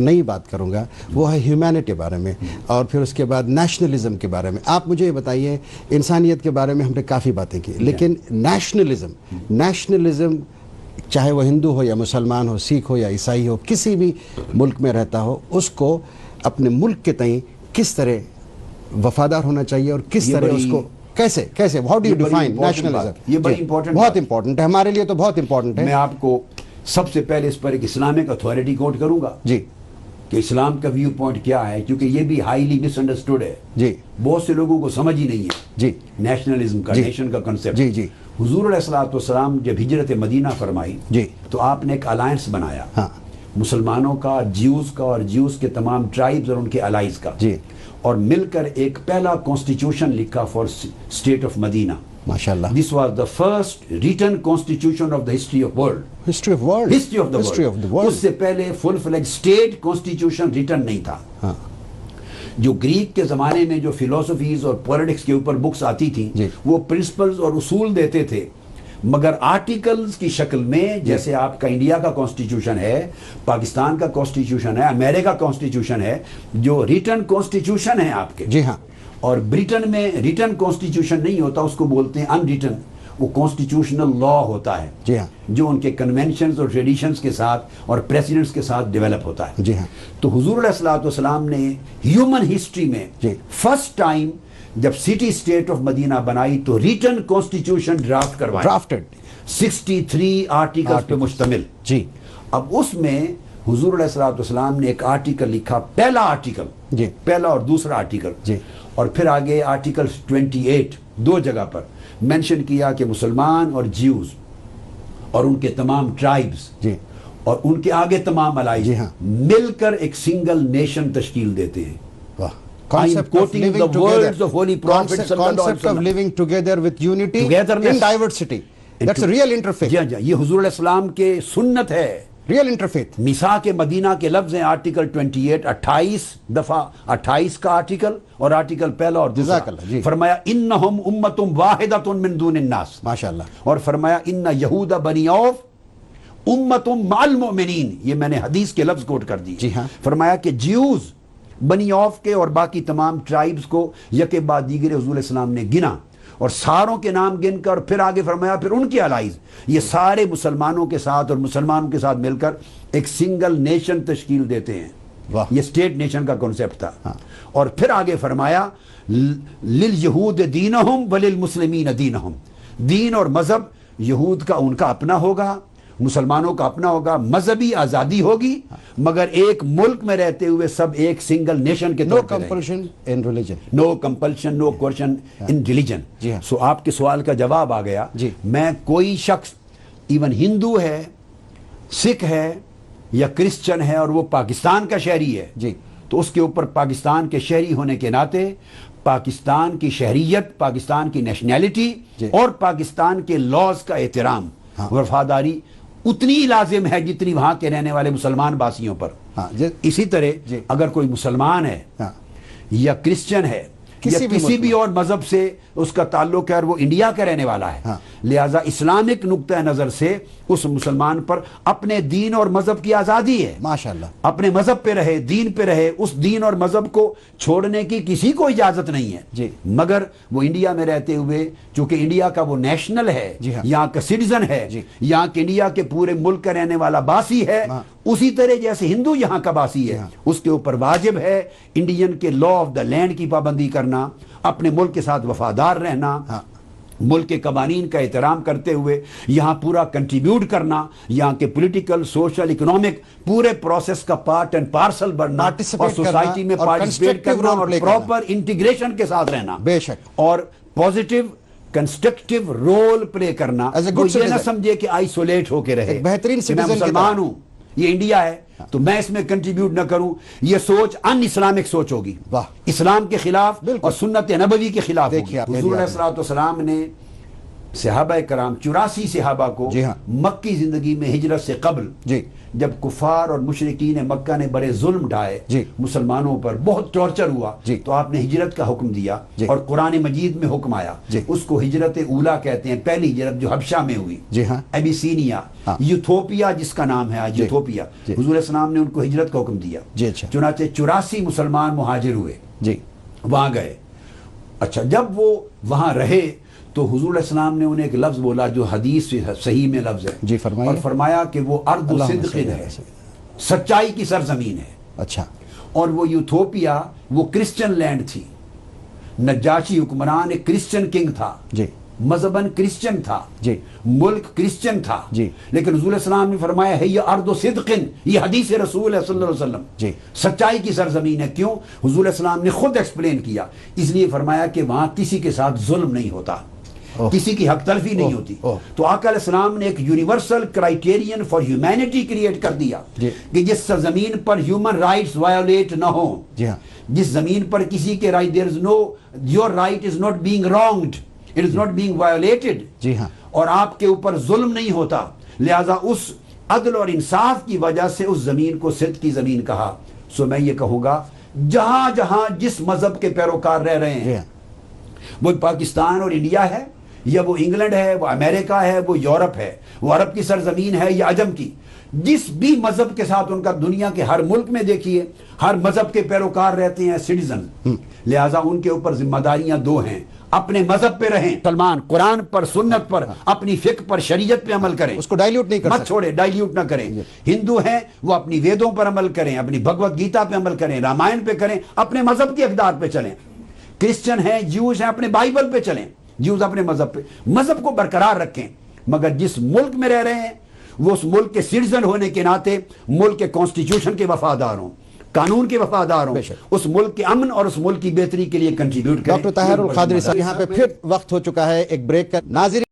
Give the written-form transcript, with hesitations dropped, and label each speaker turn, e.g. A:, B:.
A: ایک نئی بات کروں گا، وہ ہے ہیومینٹی کے بارے میں، اور پھر اس کے بعد نیشنلزم کے بارے میں. آپ مجھے یہ بتائیے، انسانیت کے بارے میں ہم نے کافی باتیں کی، لیکن نیشنلزم چاہے وہ ہندو ہو یا مسلمان ہو، سکھ ہو یا عیسائی ہو، کسی بھی ملک میں رہتا ہو، اس کو اپنے ملک کے تئیں کس طرح وفادار ہونا چاہیے، اور کس طرح اس کو کیسے how do you define nationalism?
B: یہ بڑی امپورٹنٹ
A: بہت امپورٹنٹ ہے ہمارے لیے، تو بہت امپورٹنٹ ہے.
B: میں آپ کو سب سے پہلے اس پر ایک اسلامک اتھارٹی کوٹ کروں گا
A: جی
B: کہ اسلام کا ویو پوائنٹ کیا ہے، کیونکہ یہ بھی ہائیلی مس انڈرسٹوڈ ہے.
A: جی
B: بہت سے لوگوں کو سمجھ ہی نہیں ہے
A: جی
B: نیشنلزم کا،
A: جی
B: نیشن کا کنسیپٹ.
A: جی جی
B: حضور علیہ الصلوۃ والسلام جب ہجرت مدینہ فرمائی
A: جی
B: تو آپ نے ایک الائنس بنایا،
A: ہاں
B: مسلمانوں کا، جیوز کا، اور جیوز کے تمام ٹرائبز اور ان کے الائز کا،
A: جی
B: اور مل کر ایک پہلا کانسٹیٹیوشن لکھا فار اسٹیٹ آف مدینہ.
A: ماشاء اللہ.
B: This was the first written constitution of the history of world.
A: History of world.
B: History of the world. اس سے پہلے فل فلیج اسٹیٹ کانسٹیٹیوشن ریٹن نہیں تھا.
A: ہاں
B: جو گریک کے زمانے میں جو فلاسفیز اور پولیٹکس کے اوپر بکس آتی تھیں، وہ پرنسپلز اور اصول دیتے تھے، مگر آرٹیکلز کی شکل میں، جیسے آپ کا انڈیا کا کانسٹیٹیوشن ہے، پاکستان کا کانسٹیٹیوشن ہے، امریکہ کانسٹیٹیوشن ہے، جو ریٹن کانسٹیٹیوشن ہے آپ کے.
A: جی ہاں.
B: اور برٹن میں ریٹن کانسٹیٹیوشن نہیں ہوتا، اس کو بولتے ہیں ان ریٹن. وہ کانسٹیٹیوشنل لا ہوتا ہے،
A: جی ہاں،
B: جو ان کے کنونشنز اور ٹریڈیشنز کے ساتھ اور پریسیڈنٹس کے ساتھ ڈیولپ ہوتا ہے.
A: جی ہاں.
B: تو حضور علیہ الصلوۃ والسلام نے ہیومن ہسٹری میں فرسٹ ٹائم جب سٹی اسٹیٹ آف مدینہ بنائی تو ریٹن کانسٹیٹیوشن ڈرافٹ کروایا،
A: ڈرافٹڈ
B: 63 آرٹیکلز پہ مشتمل.
A: جی.
B: اب اس میں حضور علیہ الصلوۃ والسلام نے ایک آرٹیکل لکھا، پہلا آرٹیکل،
A: جی،
B: پہلا اور دوسرا آرٹیکل،
A: جی،
B: اور پھر آگے آرٹیکل 28 دو جگہ پر مینشن کیا کہ مسلمان اور جیوز اور ان کے تمام ٹرائبز،
A: جی،
B: اور ان کے آگے تمام الائز،
A: جی ہاں،
B: مل کر ایک سنگل نیشن تشکیل دیتے ہیں.
A: واہ.
B: Concept of living together.
A: Concept of living together with unity in diversity. That's a real interfaith.
B: جی ہاں، یہ حضور علیہ السلام کے سنت ہے.
A: Real interfaith.
B: میثاق مدینہ کے لفظ ہیں آرٹیکل 28، 28 دفعہ، 28 کا آرٹیکل اور آرٹیکل پہلا اور دوسرا. فرمایا انہم امۃ واحدۃ من دون الناس.
A: ماشاءاللہ.
B: اور فرمایا ان یہود بنی عوف امۃ مع المؤمنین. یہ میں نے حدیث کے لفظ کوٹ کر دی.
A: جی ہاں.
B: فرمایا کہ جیوز، بنی عوف کے اور باقی تمام ٹرائبز کو یک بعد دیگر حضور علیہ السلام نے گنا، اور ساروں کے نام گن کر پھر آگے فرمایا پھر ان کے الائز، یہ سارے مسلمانوں کے ساتھ اور مسلمانوں کے ساتھ مل کر ایک سنگل نیشن تشکیل دیتے ہیں. یہ اسٹیٹ نیشن کا کنسیپٹ تھا. اور پھر آگے فرمایا لِلْيَهُودِ دِينَهُمْ وَلِلْمُسْلِمِينَ دِينَهُمْ. دین اور مذہب یہود کا ان کا اپنا ہوگا، مسلمانوں کا اپنا ہوگا، مذہبی آزادی ہوگی، مگر ایک ملک میں رہتے ہوئے سب ایک سنگل نیشن کے طور پر.
A: No compulsion in religion.
B: No compulsion, no coercion in religion. سو آپ کے سوال کا جواب آ گیا. میں کوئی شخص ایون ہندو ہے، سکھ ہے یا کرسچن ہے اور وہ پاکستان کا شہری ہے، تو اس کے اوپر پاکستان کے شہری ہونے کے ناطے پاکستان کی شہریت، پاکستان کی نیشنلٹی اور پاکستان کے لاز کا احترام، وفاداری اتنی لازم ہے جتنی وہاں کے رہنے والے مسلمان باسیوں پر. اسی طرح اگر کوئی مسلمان ہے یا کرسچن ہے یا کسی بھی اور مذہب سے اس کا تعلق ہے اور وہ انڈیا کا رہنے والا ہے، لہٰذا اسلامک نقطہ نظر سے اس مسلمان پر اپنے دین اور مذہب کی آزادی ہے.
A: ماشاءاللہ.
B: اپنے مذہب پہ رہے، دین پہ رہے، اس دین اور مذہب کو چھوڑنے کی کسی کو اجازت نہیں ہے. مگر وہ انڈیا میں رہتے ہوئے، چونکہ انڈیا کا وہ نیشنل ہے، یہاں کا سٹیزن ہے، یہاں کے انڈیا کے پورے ملک کا رہنے والا باسی ہے، اسی طرح جیسے ہندو یہاں کا باسی ہے، اس کے اوپر واجب ہے انڈین کے لا آف دا لینڈ کی پابندی کرنا، اپنے ملک کے ساتھ وفادار رہنا، ملک کے قوانین کا احترام کرتے ہوئے یہاں پورا کنٹریبیوٹ کرنا، یہاں کے پولیٹیکل، سوشل، اکنامک پورے پروسیس کا پارٹ اینڈ پارسل بننا، اور سوسائٹی میں پارٹیسپیٹ کرنا اور پراپر انٹیگریشن کے ساتھ رہنا،
A: بے شک،
B: اور پازیٹیو کنسٹرکٹیو رول پلے کرنا. وہ یہ نہ سمجھے کہ آئسولیٹ ہو کے رہے،
A: بہترین
B: میں مسلمان ہوں، یہ انڈیا ہے تو میں اس میں کنٹریبیوٹ نہ کروں. یہ سوچ ان اسلامک سوچ ہوگی، اسلام کے خلاف اور سنت نبوی کے خلاف ہوگی. حضور علیہ الصلوۃ والسلام نے صحابہ کرام 84 صحابہ کو
A: جی ہاں
B: مکی زندگی میں ہجرت سے قبل
A: جی
B: جب کفار اور مشرکین مکہ نے بڑے ظلم ڈھائے
A: جی
B: مسلمانوں پر بہت ٹارچر ہوا
A: جی
B: تو آپ نے ہجرت کا حکم دیا
A: جی
B: اور قرآن مجید میں حکم آیا
A: جی
B: اس کو ہجرت اولا کہتے ہیں، پہلی ہجرت جو حبشہ میں ہوئی،
A: جی ہاں
B: ایبیسینیا،
A: ہاں
B: یوتھوپیا جس کا نام ہے آج
A: جی
B: یوتھوپیا،
A: جی
B: حضور السلام نے ان کو ہجرت کا حکم دیا،
A: جی اچھا
B: چنانچہ 84 مسلمان مہاجر ہوئے،
A: جی
B: وہاں گئے۔ اچھا جب وہ وہاں رہے تو حضور علیہ السلام نے انہیں ایک لفظ بولا جو حدیث سے صحیح میں لفظ ہے،
A: جی فرمائیے،
B: اور فرمایا کہ وہ ارض
A: اللہم
B: صدق
A: صلی
B: ہے، سچائی کی سرزمین ہے۔
A: اچھا
B: اور وہ یوتھوپیا وہ کرسچن لینڈ تھی، نجاشی حکمران ایک کرسچن کنگ تھا،
A: جی
B: مذہباً کرسچن تھا،
A: جی
B: ملک کرسچن تھا،
A: جی
B: لیکن حضور علیہ السلام نے فرمایا ہے یہ ارض صدق، یہ حدیث رسول ہے صلی اللہ علیہ وسلم،
A: جی
B: سچائی کی سرزمین ہے۔ کیوں؟ حضور علیہ السلام نے خود ایکسپلین کیا، اس لیے فرمایا کہ وہاں کسی کے ساتھ ظلم نہیں ہوتا، کسی کی حق تلفی نہیں ہوتی۔ تو آقا علیہ السلام نے ایک universal criterion for humanity create کر دیا کہ جس زمین پر ہیومن رائٹس وائلیٹ نہ ہوں،
A: جی ہاں
B: جس زمین پر کسی کے right there is no, your right is not being wronged, it is not being violated,
A: جی ہاں
B: اور آپ کے اوپر ظلم نہیں ہوتا، لہذا اس عدل اور انصاف کی وجہ سے اس زمین کو صدق کی زمین کہا۔ سو میں یہ کہوں گا جہاں جہاں جس مذہب کے پیروکار رہ رہے
A: جی
B: ہیں،
A: ہاں
B: وہ پاکستان اور انڈیا ہے یا وہ انگلینڈ ہے، وہ امریکہ ہے، وہ یورپ ہے، وہ عرب کی سرزمین ہے یا عجم کی، جس بھی مذہب کے ساتھ ان کا دنیا کے ہر ملک میں دیکھیے ہر مذہب کے پیروکار رہتے ہیں، سٹیزن، لہذا ان کے اوپر ذمہ داریاں دو ہیں، اپنے مذہب پہ رہیں، مسلمان قرآن پر، سنت پر، اپنی فقہ پر، شریعت پہ عمل کریں،
A: اس کو ڈائلیوٹ نہیں کر
B: مت
A: سکتے،
B: چھوڑے، ڈائلیوٹ نہ کریں۔ ہندو ہیں وہ اپنی ویدوں پر عمل کریں، اپنی بھگوت گیتا پہ عمل کریں، رامائن پہ کریں، اپنے مذہب کی اقدار پہ چلیں۔ کرسچن ہیں، جیوز ہیں، اپنے بائبل پہ چلیں، جیوز اپنے مذہب پہ، مذہب کو برقرار رکھیں، مگر جس ملک میں رہ رہے ہیں وہ اس ملک کے سٹیزن ہونے کے ناطے ملک کے کانسٹیٹیوشن کے وفادار ہوں، قانون کے وفادار ہوں، اس ملک کے امن اور اس ملک کی بہتری کے لیے کنٹریبیوٹ کریں۔
A: ڈاکٹر طاہر القادری صاحب، یہاں پہ پھر وقت ہو چکا ہے ایک بریک کا۔ ناظرین